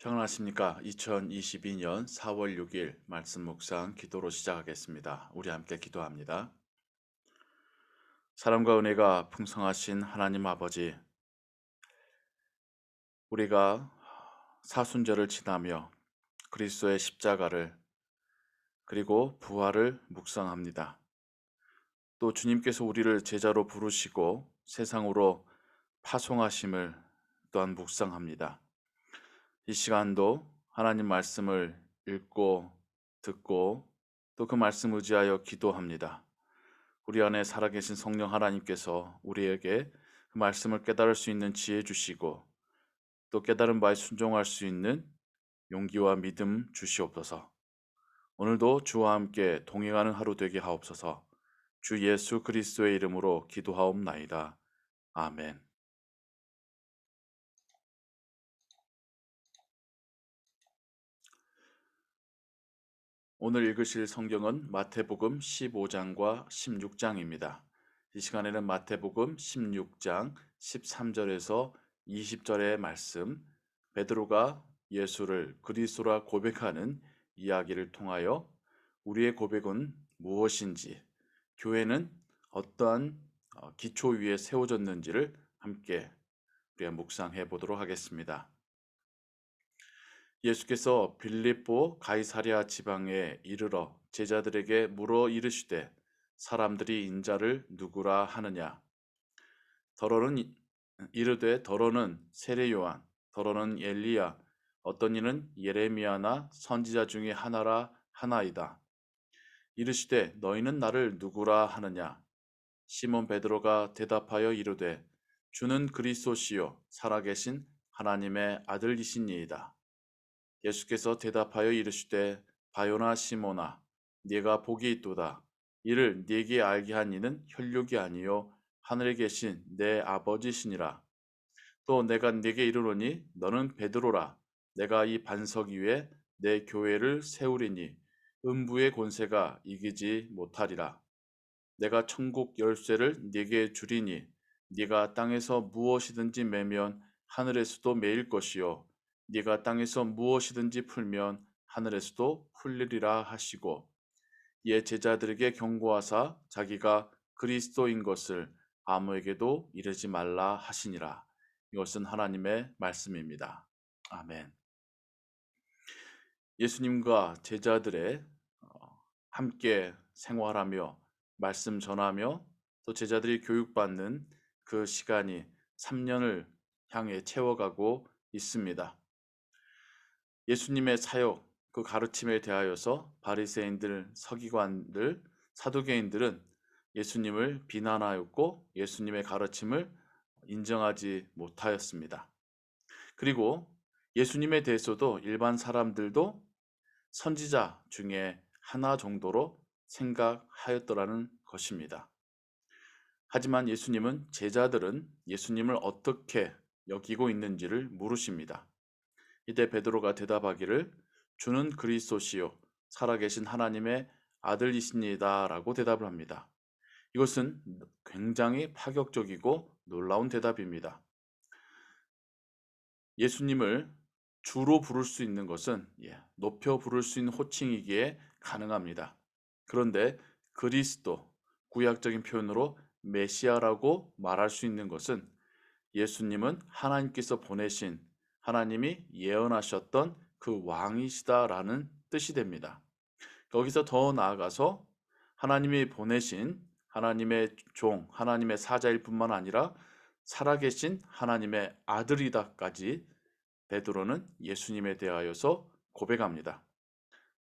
평안하십니까? 2022년 4월 6일 말씀 묵상 기도로 시작하겠습니다. 우리 함께 기도합니다. 사랑과 은혜가 풍성하신 하나님 아버지, 우리가 사순절을 지나며 그리스도의 십자가를 그리고 부활을 묵상합니다. 또 주님께서 우리를 제자로 부르시고 세상으로 파송하심을 또한 묵상합니다. 이 시간도 하나님 말씀을 읽고 듣고 또 그 말씀 의지하여 기도합니다. 우리 안에 살아계신 성령 하나님께서 우리에게 그 말씀을 깨달을 수 있는 지혜 주시고 또 깨달은 바에 순종할 수 있는 용기와 믿음 주시옵소서. 오늘도 주와 함께 동행하는 하루 되게 하옵소서. 주 예수 그리스도의 이름으로 기도하옵나이다. 아멘. 오늘 읽으실 성경은 마태복음 15장과 16장입니다. 이 시간에는 마태복음 16장 13절에서 20절의 말씀, 베드로가 예수를 그리스도라 고백하는 이야기를 통하여 우리의 고백은 무엇인지, 교회는 어떠한 기초 위에 세워졌는지를 함께 우리가 묵상해 보도록 하겠습니다. 예수께서 빌립보 가이사랴 지방에 이르러 제자들에게 물어 이르시되 사람들이 인자를 누구라 하느냐. 더러는 이르되 더러는 세례 요한, 더러는 엘리야, 어떤 이는 예레미야나 선지자 중에 하나라 하나이다. 이르시되 너희는 나를 누구라 하느냐. 시몬 베드로가 대답하여 이르되 주는 그리스도시요 살아계신 하나님의 아들이시니이다. 예수께서 대답하여 이르시되 바요나 시모나 네가 복이 있도다. 이를 네게 알게 한 이는 혈육이 아니요 하늘에 계신 내 아버지시니라. 또 내가 네게 이르노니 너는 베드로라. 내가 이 반석 위에 내 교회를 세우리니 음부의 권세가 이기지 못하리라. 내가 천국 열쇠를 네게 주리니 네가 땅에서 무엇이든지 매면 하늘에서도 매일 것이요 네가 땅에서 무엇이든지 풀면 하늘에서도 풀리리라 하시고 이에 제자들에게 경고하사 자기가 그리스도인 것을 아무에게도 이르지 말라 하시니라. 이것은 하나님의 말씀입니다. 아멘. 예수님과 제자들의 함께 생활하며 말씀 전하며 또 제자들이 교육받는 그 시간이 3년을 향해 채워가고 있습니다. 예수님의 사역, 그 가르침에 대하여서 바리새인들, 서기관들, 사두개인들은 예수님을 비난하였고 예수님의 가르침을 인정하지 못하였습니다. 그리고 예수님에 대해서도 일반 사람들도 선지자 중에 하나 정도로 생각하였더라는 것입니다. 하지만 예수님은 제자들은 예수님을 어떻게 여기고 있는지를 물으십니다. 이때 베드로가 대답하기를 주는 그리스도시요 살아계신 하나님의 아들이십니다라고 대답을 합니다. 이것은 굉장히 파격적이고 놀라운 대답입니다. 예수님을 주로 부를 수 있는 것은 높여 부를 수 있는 호칭이기에 가능합니다. 그런데 그리스도, 구약적인 표현으로 메시아라고 말할 수 있는 것은 예수님은 하나님께서 보내신 하나님이 예언하셨던 그 왕이시다라는 뜻이 됩니다. 거기서 더 나아가서 하나님이 보내신 하나님의 종, 하나님의 사자일 뿐만 아니라 살아계신 하나님의 아들이다까지 베드로는 예수님에 대하여서 고백합니다.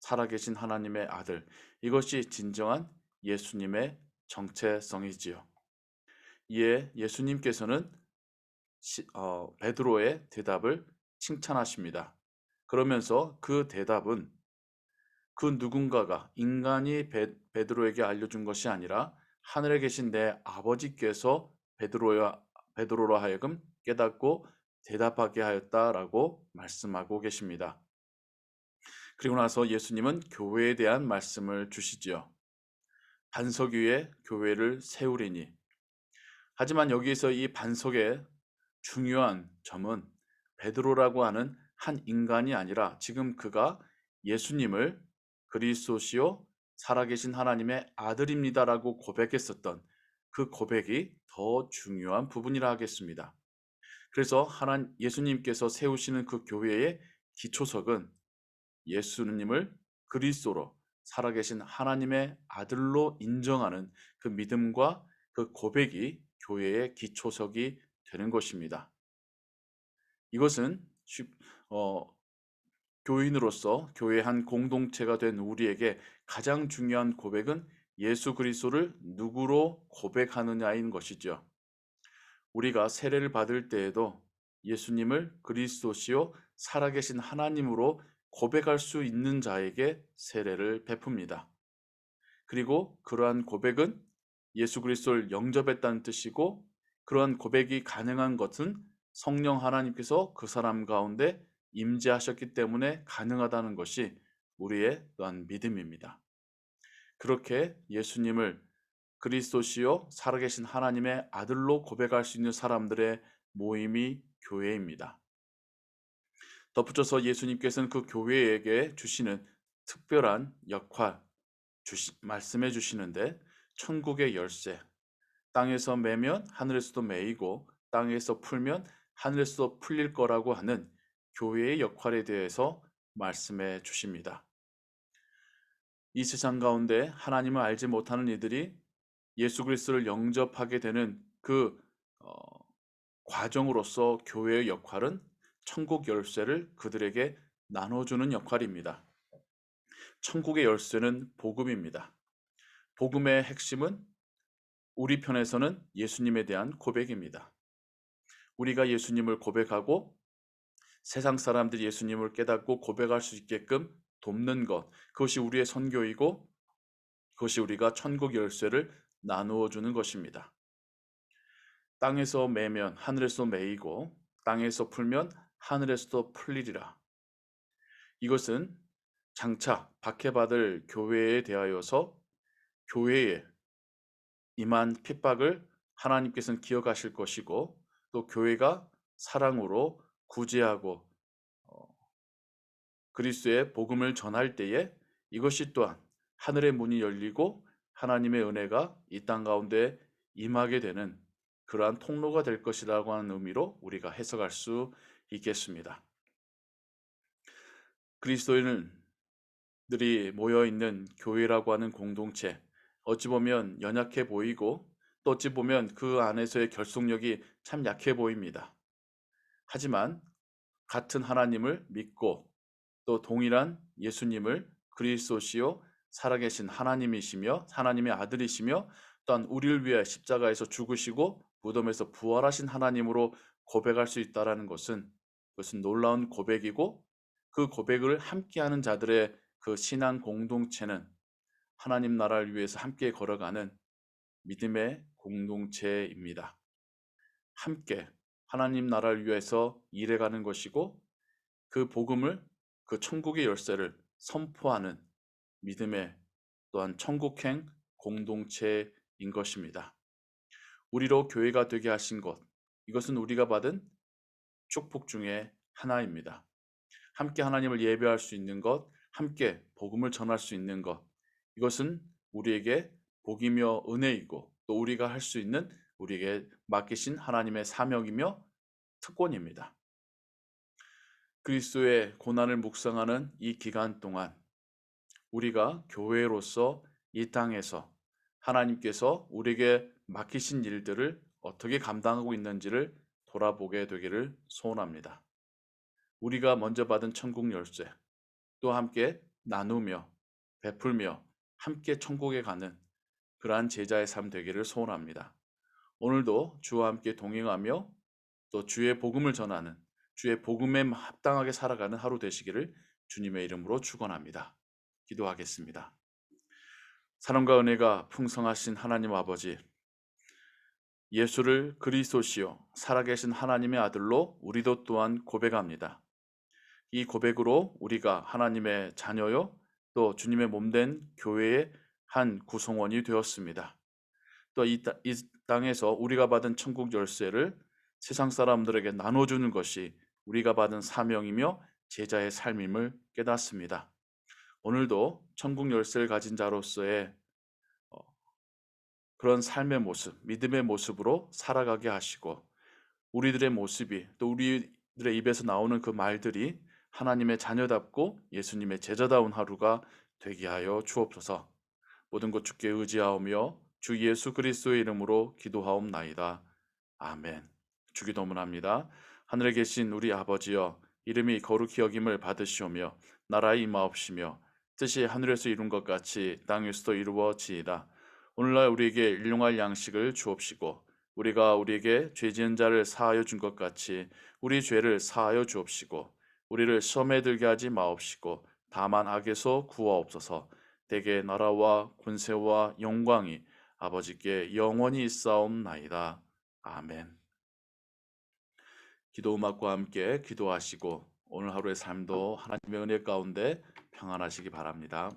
살아계신 하나님의 아들, 이것이 진정한 예수님의 정체성이지요. 이에 예수님께서는 베드로의 대답을 칭찬하십니다. 그러면서 그 대답은 그 누군가가 인간이 베드로에게 알려준 것이 아니라 하늘에 계신 내 아버지께서 베드로로 하여금 깨닫고 대답하게 하였다라고 말씀하고 계십니다. 그리고 나서 예수님은 교회에 대한 말씀을 주시지요. 반석 위에 교회를 세우리니. 하지만 여기에서 이 반석의 중요한 점은 베드로라고 하는 한 인간이 아니라 지금 그가 예수님을 그리스도시요 살아계신 하나님의 아들입니다라고 고백했었던 그 고백이 더 중요한 부분이라 하겠습니다. 그래서 예수님께서 세우시는 그 교회의 기초석은 예수님을 그리스도로 살아계신 하나님의 아들로 인정하는 그 믿음과 그 고백이 교회의 기초석이 되는 것입니다. 이것은 어, 교인으로서 교회 한 공동체가 된 우리에게 가장 중요한 고백은 예수 그리스도를 누구로 고백하느냐인 것이죠. 우리가 세례를 받을 때에도 예수님을 그리스도시요 살아계신 하나님으로 고백할 수 있는 자에게 세례를 베풉니다. 그리고 그러한 고백은 예수 그리스도를 영접했다는 뜻이고, 그러한 고백이 가능한 것은 성령 하나님께서 그 사람 가운데 임재하셨기 때문에 가능하다는 것이 우리의 또한 믿음입니다. 그렇게 예수님을 그리스도시요 살아계신 하나님의 아들로 고백할 수 있는 사람들의 모임이 교회입니다. 덧붙여서 예수님께서는 그 교회에게 주시는 특별한 역할 말씀해 주시는데, 천국의 열쇠, 땅에서 매면 하늘에서도 매이고 땅에서 풀면 하늘에서도 풀릴 거라고 하는 교회의 역할에 대해서 말씀해 주십니다. 이 세상 가운데 하나님을 알지 못하는 이들이 예수 그리스도를 영접하게 되는 그 어, 과정으로서 교회의 역할은 천국 열쇠를 그들에게 나눠주는 역할입니다. 천국의 열쇠는 복음입니다. 복음의 핵심은 우리 편에서는 예수님에 대한 고백입니다. 우리가 예수님을 고백하고 세상 사람들이 예수님을 깨닫고 고백할 수 있게끔 돕는 것, 그것이 우리의 선교이고 그것이 우리가 천국 열쇠를 나누어 주는 것입니다. 땅에서 매면 하늘에서 매이고 땅에서 풀면 하늘에서도 풀리리라. 이것은 장차 박해받을 교회에 대하여서 교회에 임한 핍박을 하나님께서는 기억하실 것이고, 또 교회가 사랑으로 구제하고 그리스도의 복음을 전할 때에 이것이 또한 하늘의 문이 열리고 하나님의 은혜가 이 땅 가운데 임하게 되는 그러한 통로가 될 것이라고 하는 의미로 우리가 해석할 수 있겠습니다. 그리스도인들이 모여 있는 교회라고 하는 공동체, 어찌 보면 연약해 보이고 또 어찌 보면 그 안에서의 결속력이 참 약해 보입니다. 하지만 같은 하나님을 믿고 또 동일한 예수님을 그리스도시요 살아계신 하나님이시며 하나님의 아들이시며 또한 우리를 위해 십자가에서 죽으시고 무덤에서 부활하신 하나님으로 고백할 수 있다라는 것은, 그것은 놀라운 고백이고, 그 고백을 함께하는 자들의 그 신앙 공동체는 하나님 나라를 위해서 함께 걸어가는 믿음의 공동체입니다. 함께 하나님 나라를 위해서 일해가는 것이고, 그 복음을, 그 천국의 열쇠를 선포하는 믿음의 또한 천국행 공동체인 것입니다. 우리로 교회가 되게 하신 것, 이것은 우리가 받은 축복 중에 하나입니다. 함께 하나님을 예배할 수 있는 것, 함께 복음을 전할 수 있는 것, 이것은 우리에게 복이며 은혜이고 또 우리가 할 수 있는, 우리에게 맡기신 하나님의 사명이며 특권입니다. 그리스도의 고난을 묵상하는 이 기간 동안 우리가 교회로서 이 땅에서 하나님께서 우리에게 맡기신 일들을 어떻게 감당하고 있는지를 돌아보게 되기를 소원합니다. 우리가 먼저 받은 천국 열쇠, 또 함께 나누며 베풀며 함께 천국에 가는 그러한 제자의 삶 되기를 소원합니다. 오늘도 주와 함께 동행하며 또 주의 복음을 전하는, 주의 복음에 합당하게 살아가는 하루 되시기를 주님의 이름으로 축원합니다. 기도하겠습니다. 사랑과 은혜가 풍성하신 하나님 아버지, 예수를 그리스도시요 살아계신 하나님의 아들로 우리도 또한 고백합니다. 이 고백으로 우리가 하나님의 자녀요 또 주님의 몸된 교회의 한 구성원이 되었습니다. 또 이 땅에서 우리가 받은 천국 열쇠를 세상 사람들에게 나눠주는 것이 우리가 받은 사명이며 제자의 삶임을 깨닫습니다. 오늘도 천국 열쇠를 가진 자로서의 어, 그런 삶의 모습, 믿음의 모습으로 살아가게 하시고 우리들의 모습이 또 우리들의 입에서 나오는 그 말들이 하나님의 자녀답고 예수님의 제자다운 하루가 되게 하여 주옵소서. 모든 것 주께 의지하오며 주 예수 그리스도의 이름으로 기도하옵나이다. 아멘. 주기도문 합니다. 하늘에 계신 우리 아버지여, 이름이 거룩히 여김을 받으시오며 나라의 임하옵시며 뜻이 하늘에서 이룬 것 같이 땅에서도 이루어지이다. 오늘날 우리에게 일용할 양식을 주옵시고 우리가 우리에게 죄 지은 자를 사하여 준 것 같이 우리 죄를 사하여 주옵시고 우리를 시험에 들게 하지 마옵시고 다만 악에서 구하옵소서. 대개 나라와 권세와 영광이 아버지께 영원히 있사옵나이다. 아멘. 기도 음악과 함께 기도하시고 오늘 하루의 삶도 하나님의 은혜 가운데 평안하시기 바랍니다.